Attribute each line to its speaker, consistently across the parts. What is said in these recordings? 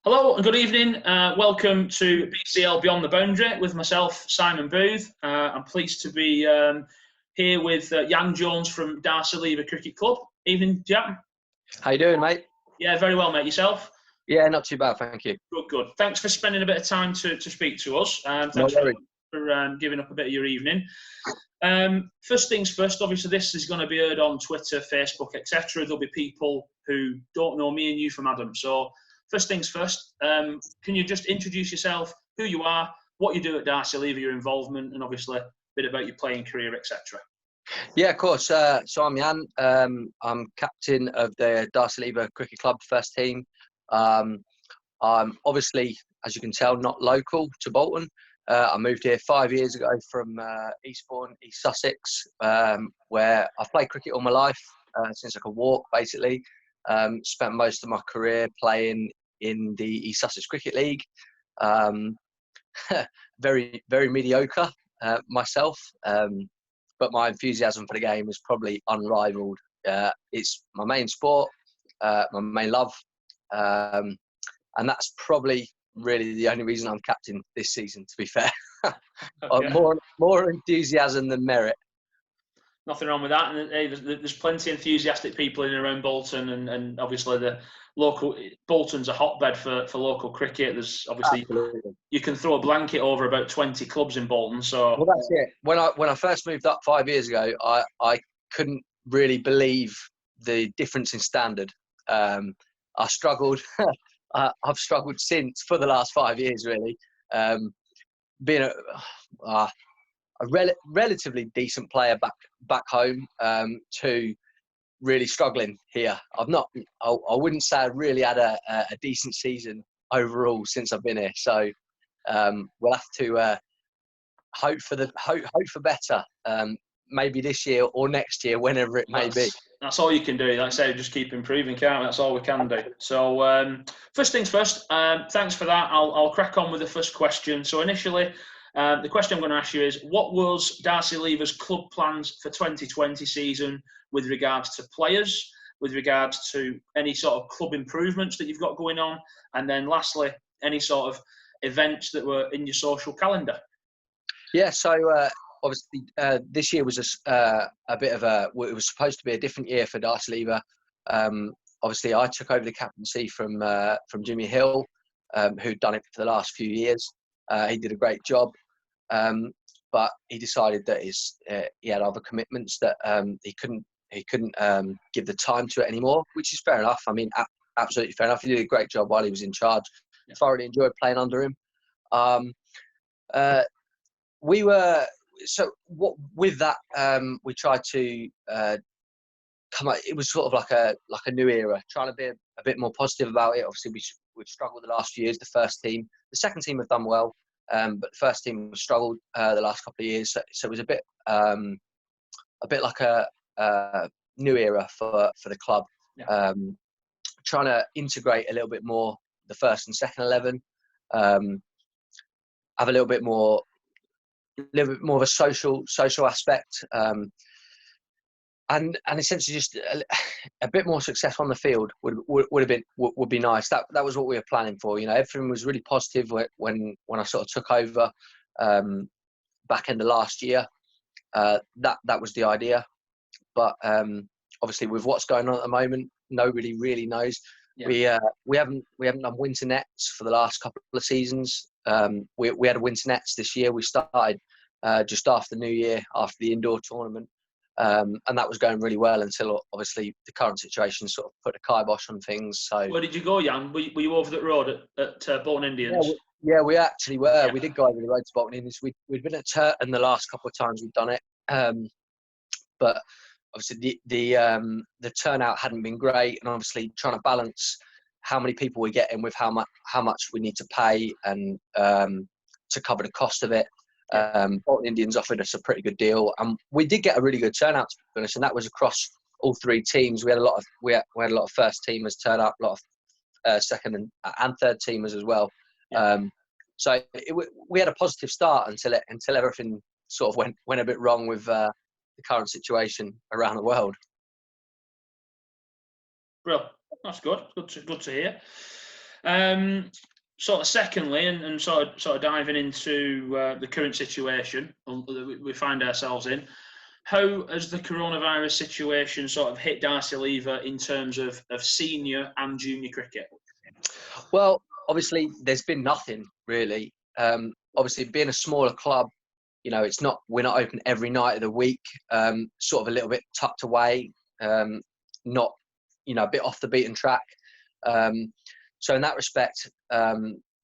Speaker 1: Hello and good evening. Welcome to BCL Beyond the Boundary with myself, Simon Booth. I'm pleased to be here with Jan Jones from Darcy Lever Cricket Club. Evening, Jan.
Speaker 2: How you doing, mate?
Speaker 1: Yeah, very well, mate. Yourself?
Speaker 2: Yeah, not too bad, thank you.
Speaker 1: Good, good. Thanks for spending a bit of time to speak to us. Thanks
Speaker 2: No worries.
Speaker 1: for giving up a bit of your evening. First things first, obviously this is going to be heard on Twitter, Facebook, etc. There'll be people who don't know me and you from Adam. So first things first, can you just introduce yourself, who you are, what you do at Darcy Lever, your involvement, and obviously a bit about your playing career, etc.
Speaker 2: Yeah, of course. So I'm Jan. I'm captain of the Darcy Lever Cricket Club first team. I'm obviously, as you can tell, not local to Bolton. I moved here 5 years ago from Eastbourne, East Sussex, where I've played cricket all my life, since I could walk, basically. Spent most of my career playing in the East Sussex Cricket League. Very, very mediocre myself, but my enthusiasm for the game is probably unrivaled. It's my main sport, my main love, and that's probably really the only reason I'm captain this season, to be fair.
Speaker 1: Okay.
Speaker 2: More enthusiasm than merit.
Speaker 1: Nothing wrong with that, and hey, there's plenty of enthusiastic people in and around Bolton, and obviously the local Bolton's a hotbed for local cricket. There's obviously
Speaker 2: Absolutely.
Speaker 1: you can throw a blanket over about 20 clubs in Bolton. So
Speaker 2: Well, that's it. When I first moved up 5 years ago, I couldn't really believe the difference in standard. I struggled. I've struggled since for the last 5 years, really. Being a relatively decent player back home, to really struggling here. I wouldn't say I've really had a decent season overall since I've been here. So we'll have to hope for better. Maybe this year or next year, whenever it may be.
Speaker 1: That's all you can do. Like I say, just keep improving, can't we? That's all we can do. So first things first, thanks for that. I'll crack on with the first question. So initially, the question I'm going to ask you is, what was Darcy Lever's club plans for 2020 season with regards to players, with regards to any sort of club improvements that you've got going on, and then lastly, any sort of events that were in your social calendar?
Speaker 2: Yeah, so obviously this year was a bit of it was supposed to be a different year for Darcy Lever. Obviously, I took over the captaincy from Jimmy Hill, who'd done it for the last few years. He did a great job, but he decided that he had other commitments that he couldn't give the time to it anymore, which is fair enough. I mean, absolutely fair enough. He did a great job while he was in charge. Yeah. Thoroughly enjoyed playing under him. We were with that. We tried to come up. It was sort of like a new era, trying to be a bit more positive about it. Obviously, we've struggled the last few years. The first team, the second team have done well, but the first team struggled the last couple of years. So it was a bit like a new era for the club. Yeah. Trying to integrate a little bit more the first and second 11. Have a little bit more of a social aspect, and essentially just a bit more success on the field would be nice. That was what we were planning for. You know, everything was really positive when I sort of took over back end of last year. That was the idea, but obviously with what's going on at the moment, nobody really knows. Yeah. We haven't done winter nets for the last couple of seasons. We had a winter nets this year. We started just after New Year, after the indoor tournament, and that was going really well until obviously the current situation sort of put a kibosh on things. So
Speaker 1: where did you go, Jan? Were you over the road at Bolton Indians?
Speaker 2: Yeah, we actually were. Yeah. We did go over the road to Bolton Indians. We'd been at Turton the last couple of times we've done it, but obviously the turnout hadn't been great, and obviously trying to balance how many people we're getting with how much we need to pay and to cover the cost of it. Bolton Indians offered us a pretty good deal, and we did get a really good turnout, to be honest, and that was across all three teams. We had a lot of first teamers turn up, a lot of second and third teamers as well. Yeah. So we had a positive start until everything sort of went a bit wrong with the current situation around the world.
Speaker 1: Well, that's good. Good to hear. Sort of secondly, and sort of diving into the current situation we find ourselves in, how has the coronavirus situation sort of hit Darcy Lever in terms of senior and junior cricket?
Speaker 2: Well, obviously, there's been nothing really. Obviously, being a smaller club, we're not open every night of the week. Sort of a little bit tucked away, not a bit off the beaten track. So in that respect,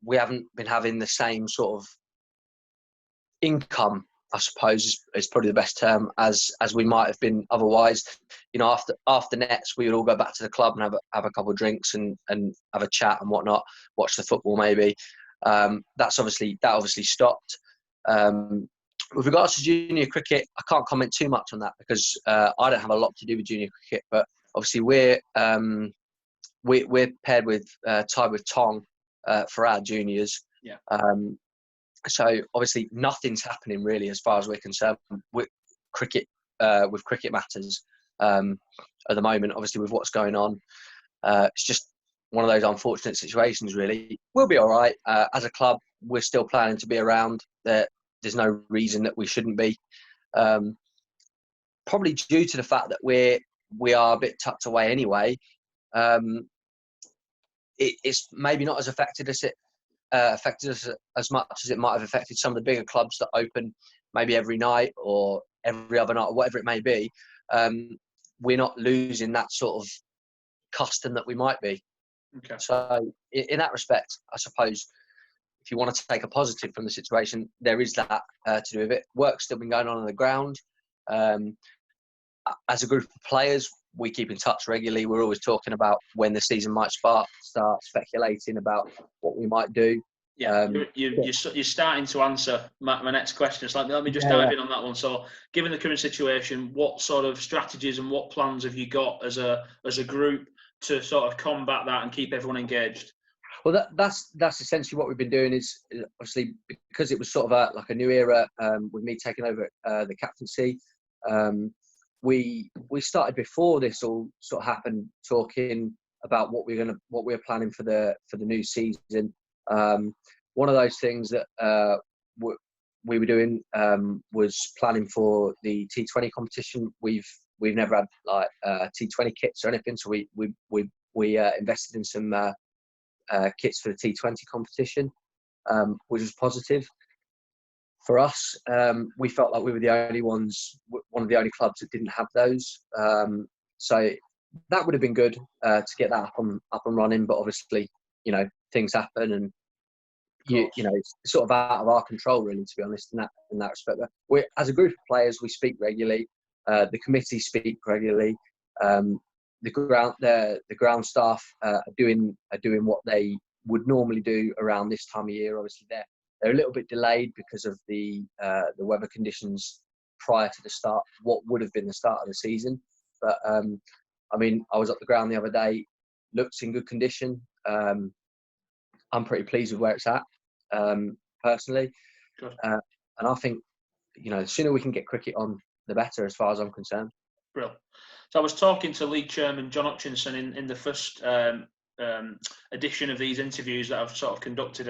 Speaker 2: we haven't been having the same sort of income, I suppose, is probably the best term, as we might have been otherwise. After nets, we would all go back to the club and have a couple of drinks and have a chat and whatnot, watch the football maybe. That obviously stopped. With regards to junior cricket, I can't comment too much on that because I don't have a lot to do with junior cricket. But obviously, we're paired with tied with Tong for our juniors.
Speaker 1: Yeah.
Speaker 2: So obviously, nothing's happening really as far as we're concerned with cricket matters at the moment. Obviously, with what's going on, it's just one of those unfortunate situations. Really, we'll be all right as a club. We're still planning to be around. There's no reason that we shouldn't be. Probably due to the fact that we are a bit tucked away anyway. It's maybe not as affected us as much as it might have affected some of the bigger clubs that open maybe every night or every other night or whatever it may be. We're not losing that sort of custom that we might be.
Speaker 1: Okay.
Speaker 2: So in that respect, I suppose, if you want to take a positive from the situation, there is that to do with it. Work's still been going on the ground. As a group of players, we keep in touch regularly. We're always talking about when the season might start speculating about what we might do.
Speaker 1: Yeah, you're starting to answer my next question. So let me just dive in on that one. So, given the current situation, what sort of strategies and what plans have you got as a group to sort of combat that and keep everyone engaged?
Speaker 2: Well, that's essentially what we've been doing. Is obviously because it was sort of a new era with me taking over the captaincy. We started before this all sort of happened, talking about what we're planning for the new season. One of those things that we were doing was planning for the T20 competition. We've never had like T20 kits or anything, so we invested in some kits for the T20 competition, which was positive for us. We felt like we were the only ones, one of the only clubs that didn't have those. So that would have been good to get that up and running. But obviously, things happen, and it's sort of out of our control, really, to be honest, in that respect. But as a group of players, we speak regularly. The committee speak regularly. The ground staff are doing what they would normally do around this time of year. Obviously, they're a little bit delayed because of the weather conditions prior to what would have been the start of the season. But I was up the ground the other day, looks in good condition. I'm pretty pleased with where it's at, personally. And I think, the sooner we can get cricket on, the better, as far as I'm concerned.
Speaker 1: Brilliant. So I was talking to League Chairman John Hutchinson in the first edition of these interviews that I've sort of conducted,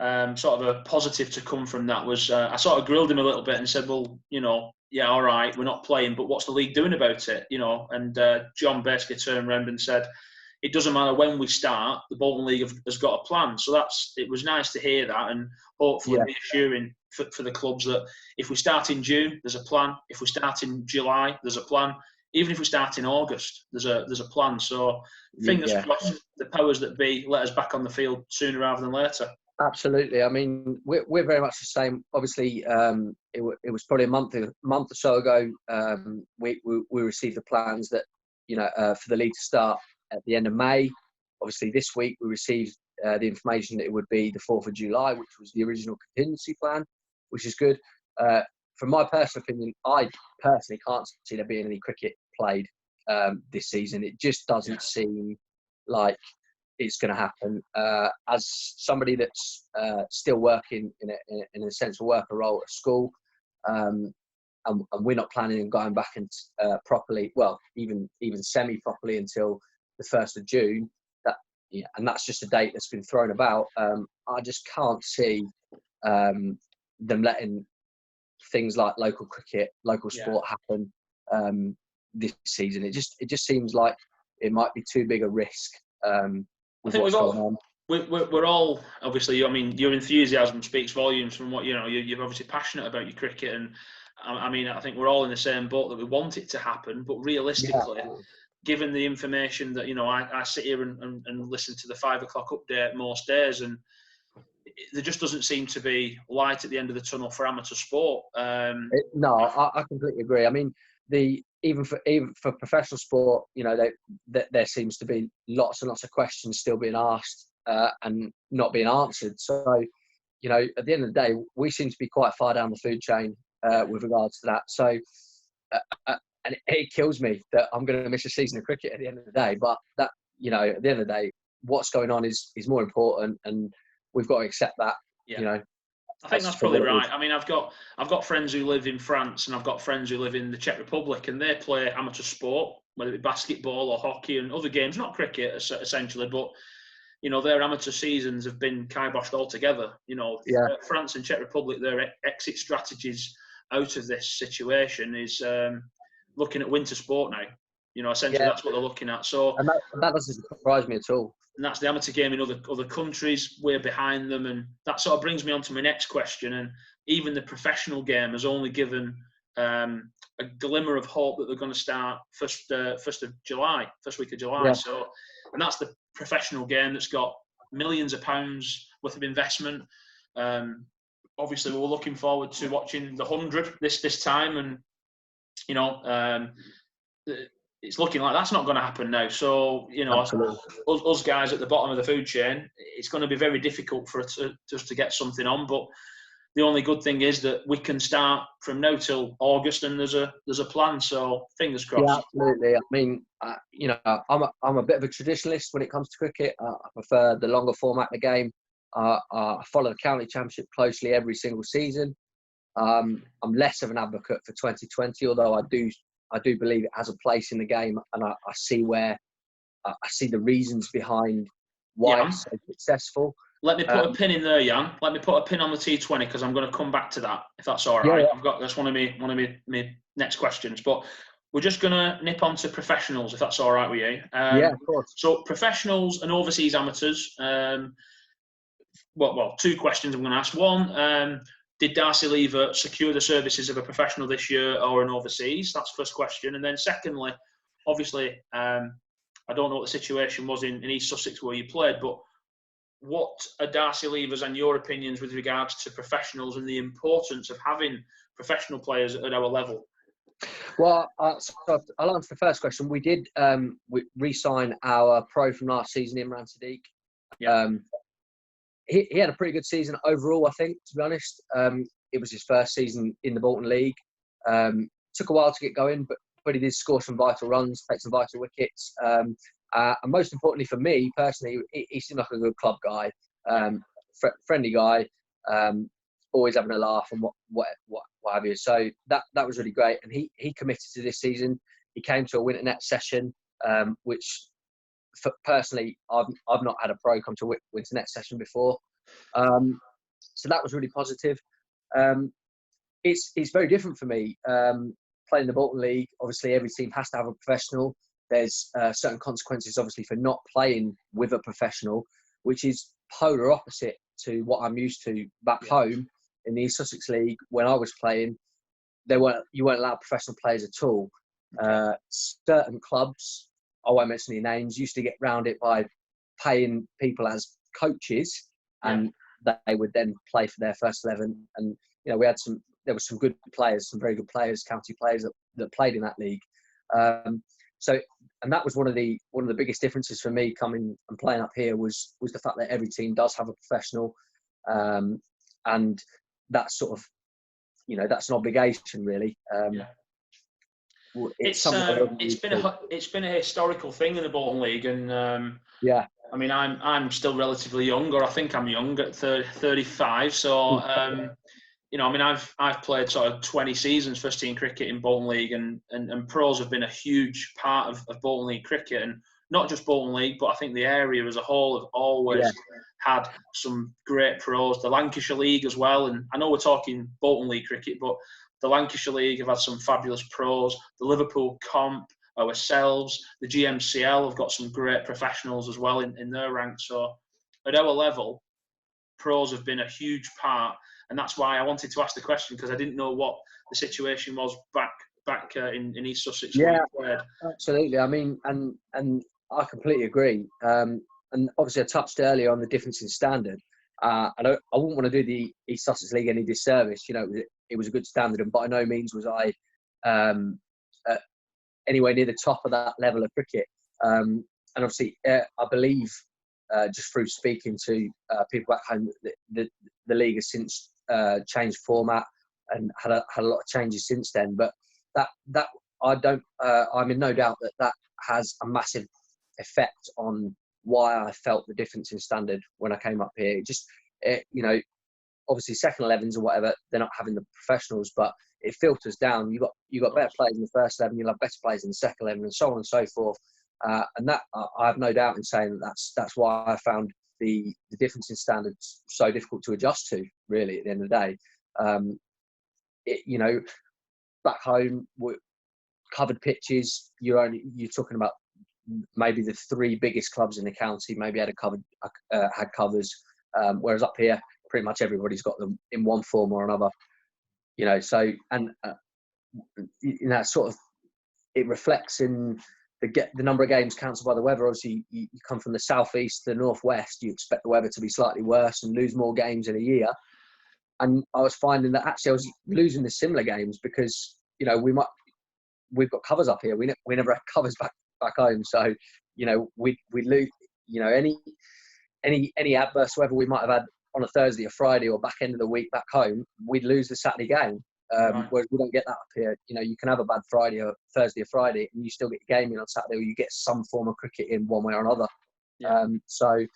Speaker 1: and sort of a positive to come from that was I sort of grilled him a little bit and said, well, yeah, all right, we're not playing, but what's the league doing about it? And John basically turned around and said, it doesn't matter when we start, the Bolton League has got a plan. So it was nice to hear that, and hopefully reassuring for the clubs that if we start in June, there's a plan. If we start in July, there's a plan. Even if we start in August, there's a plan. So fingers crossed, the powers that be let us back on the field sooner rather than later.
Speaker 2: Absolutely. We're very much the same. Obviously, it was probably a month or so ago. We received the plans that for the league to start at the end of May. Obviously, this week we received the information that it would be the 4th of July, which was the original contingency plan, which is good. From my personal opinion, I personally can't see there being any cricket played this season. It just doesn't seem like it's going to happen. As somebody that's still working in a essential worker role at school, and we're not planning on going back and properly, well, even semi-properly until the 1st of June, that yeah, and that's just a date that's been thrown about. I just can't see them letting things like local cricket, local sport happen this season. It just seems like it might be too big a risk with what's going on.
Speaker 1: We're all obviously. I mean, your enthusiasm speaks volumes from what you know. You're obviously passionate about your cricket, and I mean, I think we're all in the same boat that we want it to happen. But realistically, given the information that I sit here and listen to the 5 o'clock update most days, and there just doesn't seem to be light at the end of the tunnel for amateur sport.
Speaker 2: No, I completely agree. I mean, even for professional sport, there seems to be lots and lots of questions still being asked and not being answered. So, at the end of the day, we seem to be quite far down the food chain with regards to that. So, and it kills me that I'm going to miss a season of cricket at the end of the day. But that, at the end of the day, what's going on is more important, and we've got to accept that.
Speaker 1: I think that's probably right. I mean, I've got friends who live in France, and I've got friends who live in the Czech Republic, and they play amateur sport, whether it be basketball or hockey and other games, not cricket essentially, but their amateur seasons have been kiboshed altogether. France and Czech Republic, their exit strategies out of this situation is looking at winter sport now. Essentially that's what they're looking at. So
Speaker 2: and that doesn't surprise me at all.
Speaker 1: And that's the amateur game in other countries. We're behind them, and that sort of brings me on to my next question. And even the professional game has only given a glimmer of hope that they're going to start first week of July.
Speaker 2: Yeah.
Speaker 1: So, and that's the professional game that's got millions of pounds worth of investment. Obviously, we're looking forward to watching the 100 this time, and it's looking like that's not going to happen now. So, us guys at the bottom of the food chain, it's going to be very difficult for us to get something on. But the only good thing is that we can start from now till August, and there's a plan. So, fingers crossed.
Speaker 2: Yeah, absolutely. I mean, I'm a bit of a traditionalist when it comes to cricket. I prefer the longer format of the game. I follow the county championship closely every single season. I'm less of an advocate for 2020, although I do believe it has a place in the game, and I see I see the reasons behind why it's so successful.
Speaker 1: Let me put a pin in there, Jan. Let me put a pin on the T20 because I'm going to come back to that, if that's all right.
Speaker 2: Yeah.
Speaker 1: That's one of my next questions, but we're just going to nip on to professionals, if that's all right with you.
Speaker 2: Yeah, of course.
Speaker 1: So professionals and overseas amateurs. Well, 2 questions I'm going to ask. One, did Darcy Lever secure the services of a professional this year or an overseas? That's the first question. And then secondly, obviously, I don't know what the situation was in East Sussex where you played, but what are Darcy Lever's and your opinions with regards to professionals and the importance of having professional players at our level?
Speaker 2: Well, so I'll answer the first question. We did re-sign our pro from last season, Imran Sadiq.
Speaker 1: Yeah.
Speaker 2: He had a pretty good season overall, I think, to be honest. It was his first season in the Bolton League. Took a while to get going, but he did score some vital runs, take some vital wickets. And most importantly for me, personally, he seemed like a good club guy, friendly guy, always having a laugh and what have you. So that was really great. And he committed to this season. He came to a winter net session, which... personally, I've not had a pro come to winter net session before, so that was really positive. It's very different for me playing the Bolton League. Obviously, every team has to have a professional. There's certain consequences, obviously, for not playing with a professional, which is polar opposite to what I'm used to back home in the East Sussex League. When I was playing, you weren't allowed professional players at all. Certain clubs, I won't mention any names, used to get round it by paying people as coaches, and they would then play for their first 11. And there were some good players, some very good players, county players that played in that league. And that was one of the biggest differences for me coming and playing up here was the fact that every team does have a professional, and that's sort of that's an obligation really.
Speaker 1: It's been a historical thing in the Bolton League, and I mean I'm still relatively young, or I think I'm young at 35. So I mean I've played sort of 20 seasons first team cricket in Bolton League, and pros have been a huge part of Bolton League cricket, and not just Bolton League, but I think the area as a whole have always had some great pros. The Lancashire League as well, and I know we're talking Bolton League cricket, but the Lancashire League have had some fabulous pros. The Liverpool Comp, ourselves, the GMCL have got some great professionals as well in their ranks. So at our level, pros have been a huge part, and that's why I wanted to ask the question, because I didn't know what the situation was back in East Sussex.
Speaker 2: Yeah, absolutely. I mean, and I completely agree. And obviously, I touched earlier on the difference in standard. I wouldn't want to do the East Sussex League any disservice. You know, it was a good standard, and by no means was I anywhere near the top of that level of cricket. And obviously, I believe just through speaking to people back home, the league has since changed format and had a lot of changes since then. But that I'm in no doubt that has a massive effect on why I felt the difference in standard when I came up here. You know, obviously second 11s or whatever, they're not having the professionals, but it filters down. You got better players in the first 11, you'll have better players in the second 11, and so on and so forth. And that I have no doubt in saying that's why I found the difference in standards so difficult to adjust to. Really, at the end of the day, you know, back home, covered pitches. You're talking about maybe the three biggest clubs in the county maybe had covers, whereas up here, pretty much everybody's got them in one form or another. You know, so and you know, sort of it reflects in the number of games cancelled by the weather. Obviously, you come from the southeast, the northwest, you expect the weather to be slightly worse and lose more games in a year. And I was finding that actually I was losing the similar games because, you know, we've got covers up here. We never had covers back home. So, you know, we lose, you know, any adverse weather we might have had on a Thursday or Friday or back end of the week back home, we'd lose the Saturday game. Right.
Speaker 1: Whereas
Speaker 2: we don't get that up here. You know, you can have a bad Friday or Thursday or Friday and you still get your game in on Saturday, or you get some form of cricket in one way or another. Yeah. So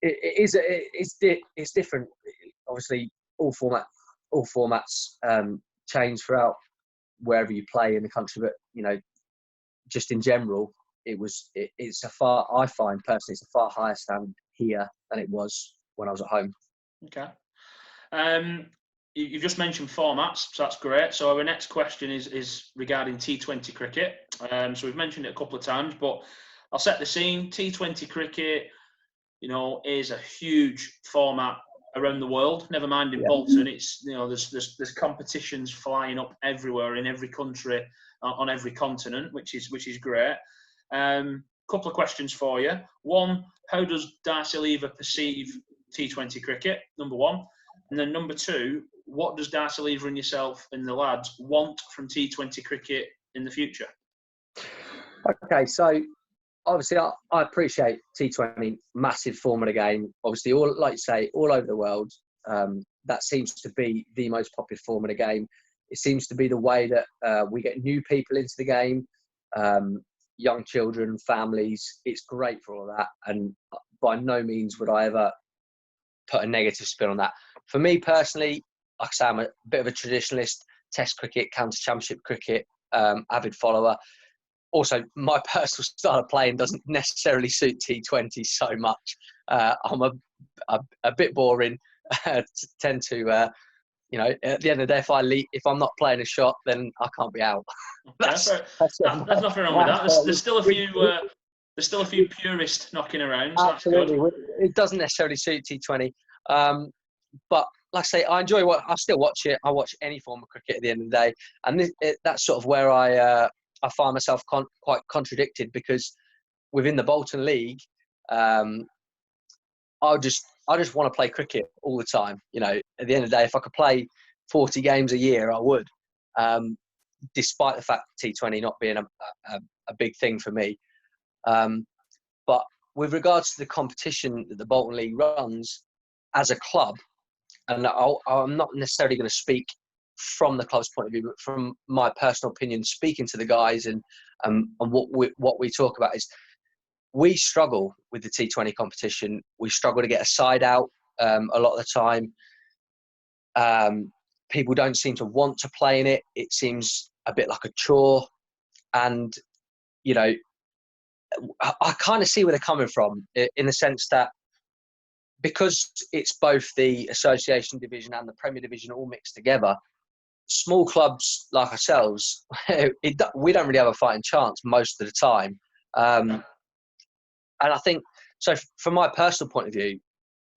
Speaker 2: it's different. Obviously, all formats change throughout wherever you play in the country, but you know, just in general, I find personally it's a far higher standard here than it was when I was at home.
Speaker 1: Okay. You've just mentioned formats, so that's great. So our next question is regarding T20 cricket. So we've mentioned it a couple of times, but I'll set the scene. T20 cricket, you know, is a huge format around the world. Never mind in Bolton. It's, you know, there's competitions flying up everywhere in every country on every continent, which is great. Couple of questions for you. One, how does Darcy Lever perceive T20 cricket? Number one. And then number two, what does Darcy Lever and yourself and the lads want from T20 cricket in the future?
Speaker 2: Okay, so obviously I appreciate T20, massive form of the game. Obviously, like you say, all over the world, that seems to be the most popular form of the game. It seems to be the way that we get new people into the game, young children, families. It's great for all of that. And by no means would I ever put a negative spin on that. For me personally, like I say, I'm a bit of a traditionalist. Test cricket, county championship cricket, avid follower. Also, my personal style of playing doesn't necessarily suit T20 so much. I'm a bit boring. Tend to, you know, at the end of the day, if I'm not playing a shot, then I can't be out.
Speaker 1: There's nothing wrong with that. There's still a few purists knocking around. So
Speaker 2: absolutely, that's good. It doesn't necessarily suit T20, but like I say, I still watch it. I watch any form of cricket at the end of the day, and that's sort of where I find myself quite contradicted, because within the Bolton League, I just want to play cricket all the time. You know, at the end of the day, if I could play 40 games a year, I would, despite the fact T20 not being a big thing for me. But with regards to the competition that the Bolton League runs as a club, and I'm not necessarily going to speak from the club's point of view, but from my personal opinion, speaking to the guys and what we talk about is, we struggle with the T20 competition. We struggle to get a side out a lot of the time. People don't seem to want to play in it. It seems a bit like a chore. And, you know, I kind of see where they're coming from, in the sense that because it's both the association division and the Premier Division all mixed together, small clubs like ourselves, we don't really have a fighting chance most of the time. And I think, so from my personal point of view,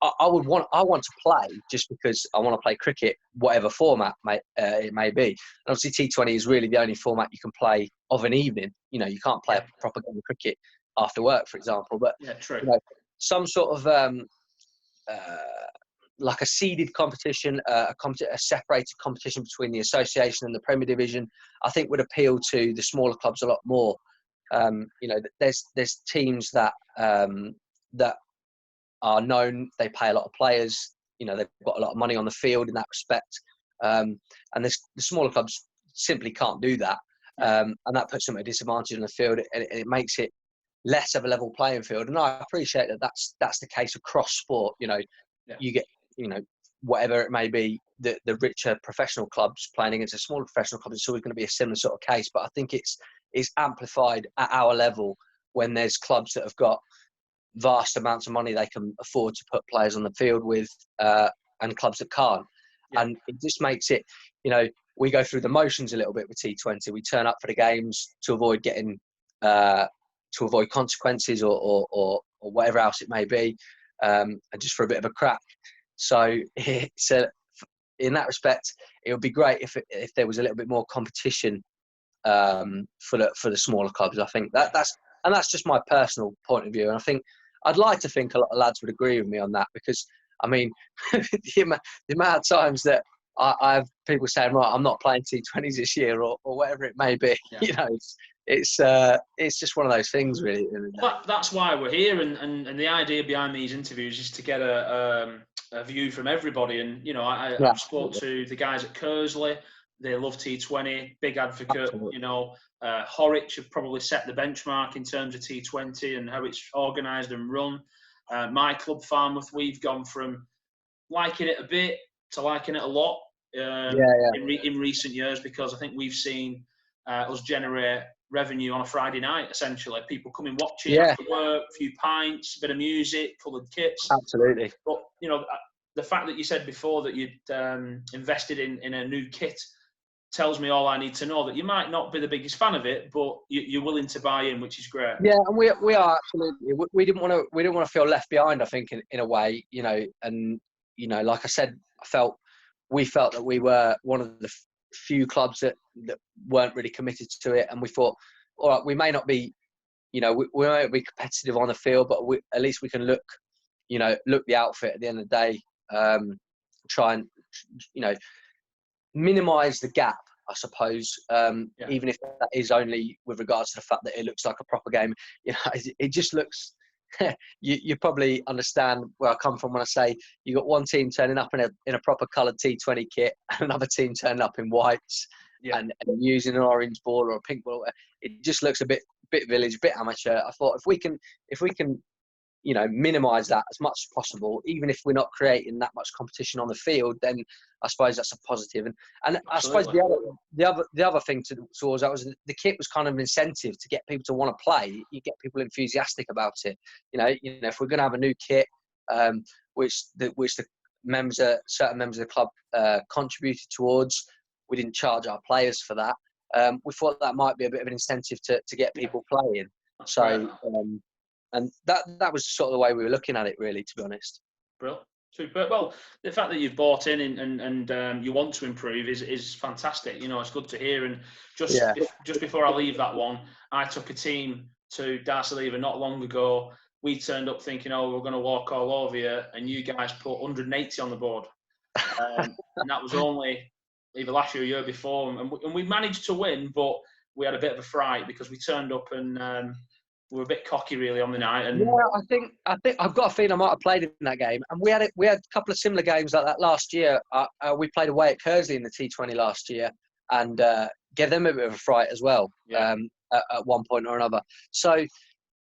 Speaker 2: I want to play just because I want to play cricket, whatever format it may be. And obviously T20 is really the only format you can play of an evening. You know, you can't play a proper game of cricket after work, for example. But
Speaker 1: true.
Speaker 2: You know, some sort of like a seeded competition, a separated competition between the association and the Premier Division, I think would appeal to the smaller clubs a lot more. You know, there's teams that that are known, they pay a lot of players, you know, they've got a lot of money on the field in that respect. And the smaller clubs simply can't do that. And that puts them at a disadvantage in the field, and it makes it less of a level playing field. And I appreciate that that's the case across sport. You know, you get, you know, whatever it may be, the richer professional clubs playing against the smaller professional clubs, it's always going to be a similar sort of case. But I think it's amplified at our level when there's clubs that have got vast amounts of money they can afford to put players on the field with, and clubs that can't. And it just makes it, you know, we go through the motions a little bit with T20. We turn up for the games to avoid getting, to avoid consequences or whatever else it may be, and just for a bit of a crack. So it's in that respect, it would be great if there was a little bit more competition for the smaller clubs. I think that's just my personal point of view, and I think I'd like to think a lot of lads would agree with me on that, because I mean, the amount of times that I have people saying, right, I'm not playing T20s this year, or whatever it may be. You know, it's just one of those things, really.
Speaker 1: Well, that's why we're here, and the idea behind these interviews is to get a view from everybody. And you know, I've spoke to the guys at Kersley. They love T20, big advocate. Absolutely. You know, Horwich have probably set the benchmark in terms of T20 and how it's organised and run. My club, Farmouth, we've gone from liking it a bit to liking it a lot in recent years, because I think we've seen us generate revenue on a Friday night, essentially. People coming watching after work, a few pints, a bit of music, coloured kits.
Speaker 2: Absolutely.
Speaker 1: But, you know, the fact that you said before that you'd invested in a new kit tells me all I need to know, that you might not be the biggest fan of it, but you're willing to buy in, which is great.
Speaker 2: Yeah, and we are, absolutely. We didn't want to feel left behind, I think, in a way, you know. And you know, like I said, we felt that we were one of the few clubs that weren't really committed to it, and we thought, all right, we may not be, you know, we won't be competitive on the field, but at least we can look the outfit at the end of the day, try and, you know, minimise the gap, I suppose, even if that is only with regards to the fact that it looks like a proper game. You know, it just looks. You probably understand where I come from when I say you got one team turning up in a proper coloured T20 kit, and another team turning up in whites, and using an orange ball or a pink ball. It just looks a bit village, a bit amateur. I thought if we can, you know, minimise that as much as possible, even if we're not creating that much competition on the field, then I suppose that's a positive. And I suppose the other thing towards that was the kit was kind of an incentive to get people to want to play. You get people enthusiastic about it. You know, if we're going to have a new kit, which the certain members of the club contributed towards, we didn't charge our players for that. We thought that might be a bit of an incentive to get people playing. So. And that was sort of the way we were looking at it, really, to be honest.
Speaker 1: Brilliant. Super. Well, the fact that you've bought in and you want to improve is fantastic. You know, it's good to hear. And just before I leave that one, I took a team to Darcy Lever not long ago. We turned up thinking, oh, we're going to walk all over you, and you guys put 180 on the board. And that was only either last year or year before. And we managed to win, but we had a bit of a fright because we turned up and... we were a bit cocky, really, on the night. And
Speaker 2: I think I've got a feeling I might have played in that game. And we had a couple of similar games like that last year. We played away at Kersley in the T20 last year, and gave them a bit of a fright as well. At one point or another. So,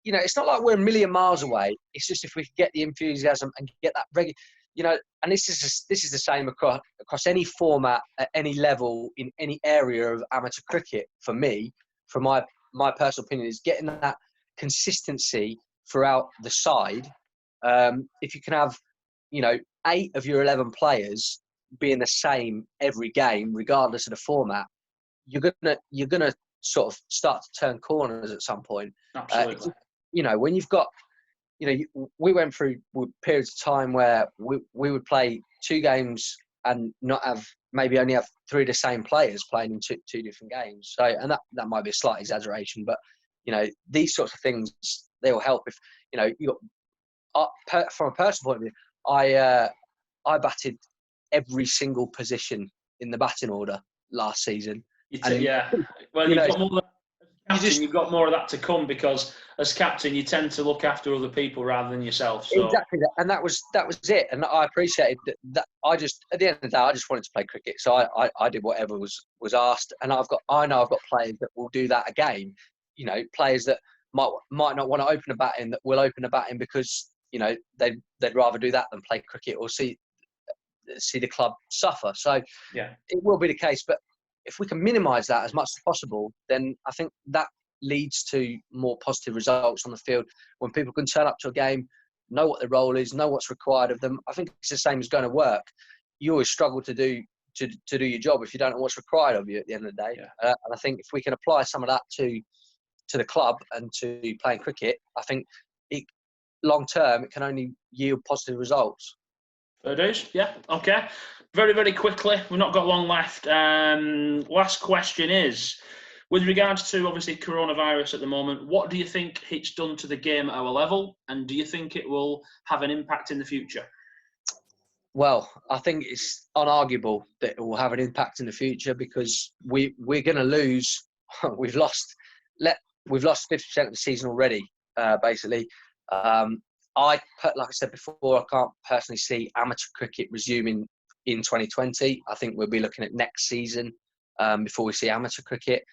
Speaker 2: you know, it's not like we're a million miles away. It's just if we get the enthusiasm and get that regular, you know. And this is the same across any format at any level in any area of amateur cricket. For me, from my personal opinion, is getting that consistency throughout the side, if you can have, 8 of your 11 players being the same every game, regardless of the format, you're gonna sort of start to turn corners at some point.
Speaker 1: Absolutely.
Speaker 2: When you've got, we went through periods of time where we would play 2 games and not have, maybe only have 3 of the same players playing in two different games. So, and that might be a slight exaggeration, but these sorts of things, they will help if you got from a personal point of view. I batted every single position in the batting order last season.
Speaker 1: Yeah. Well, you've got more. As captain, you've got more of that to come, because as captain, you tend to look after other people rather than yourself. So.
Speaker 2: Exactly, and that was it. And I appreciated that. I just, at the end of the day, I just wanted to play cricket, so I did whatever was asked. And I know I've got players that will do that again. Players that might not want to open a batting, that will open a batting because they'd rather do that than play cricket or see the club suffer. So
Speaker 1: yeah,
Speaker 2: it will be the case. But if we can minimise that as much as possible, then I think that leads to more positive results on the field. When people can turn up to a game, know what their role is, know what's required of them, I think it's the same as going to work. You always struggle to do your job if you don't know what's required of you at the end of the day.
Speaker 1: Yeah.
Speaker 2: And I think if we can apply some of that to the club and to playing cricket, I think long term it can only yield positive results.
Speaker 1: It is, yeah. Okay. Very, very quickly, we've not got long left. Last question is, with regards to obviously coronavirus at the moment, what do you think it's done to the game at our level, and do you think it will have an impact in the future?
Speaker 2: Well, I think it's unarguable that it will have an impact in the future, because we're going to lose. We've lost 50% of the season already, basically. Like I said before, I can't personally see amateur cricket resuming in 2020. I think we'll be looking at next season before we see amateur cricket.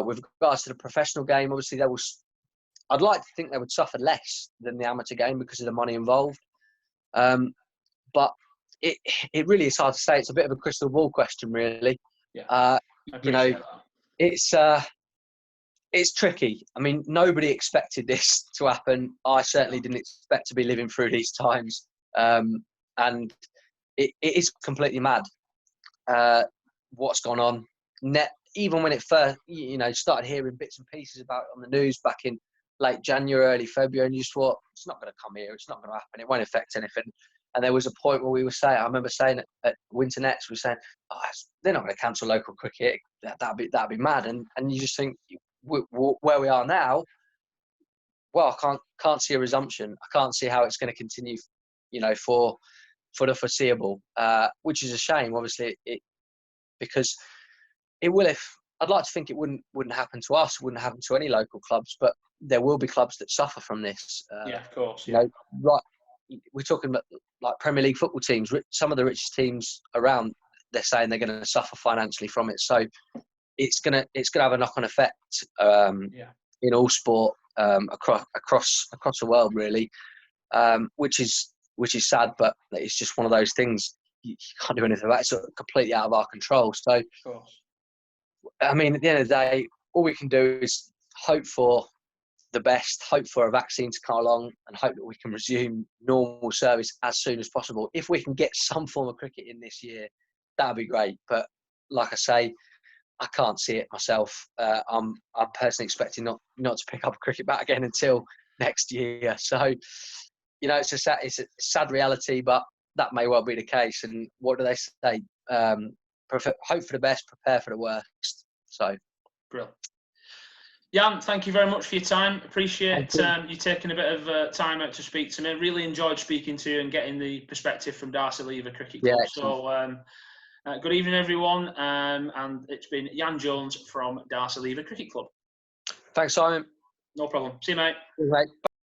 Speaker 2: With regards to the professional game, obviously I'd like to think they would suffer less than the amateur game because of the money involved. But it really is hard to say. It's a bit of a crystal ball question, really.
Speaker 1: Yeah,
Speaker 2: It's tricky. I mean, nobody expected this to happen. I certainly didn't expect to be living through these times. And it is completely mad what's gone on. Even when it first, started hearing bits and pieces about it on the news back in late January, early February, and you just thought, it's not going to come here. It's not going to happen. It won't affect anything. And there was a point where we were saying, I remember saying at Winter Nets, we were saying, they're not going to cancel local cricket. That'd be mad. And you just think, where we are now, well, I can't see a resumption. I can't see how it's going to continue, for the foreseeable, which is a shame, obviously, because it will. If I'd like to think it wouldn't happen to us, wouldn't happen to any local clubs, but there will be clubs that suffer from this.
Speaker 1: Yeah, of course. Yeah.
Speaker 2: Right. We're talking about like Premier League football teams. Some of the richest teams around, they're saying they're going to suffer financially from it. So it's gonna have a knock-on effect in all sport across the world, really, which is sad, but it's just one of those things you can't do anything about. It's sort of completely out of our control. So, I mean, at the end of the day, all we can do is hope for the best, hope for a vaccine to come along, and hope that we can resume normal service as soon as possible. If we can get some form of cricket in this year, that'd be great. But like I say, I can't see it myself. I'm personally expecting not to pick up a cricket bat again until next year. So, it's a sad reality, but that may well be the case. And what do they say? Hope for the best, prepare for the worst. So,
Speaker 1: brilliant. Jan, thank you very much for your time. Appreciate you taking a bit of time out to speak to me. Really enjoyed speaking to you and getting the perspective from Darcy Lever Cricket Club.
Speaker 2: Yeah,
Speaker 1: so, good evening, everyone. And it's been Jan Jones from Darcy Lever Cricket Club.
Speaker 2: Thanks, Simon.
Speaker 1: No problem. See you, mate.
Speaker 2: Bye.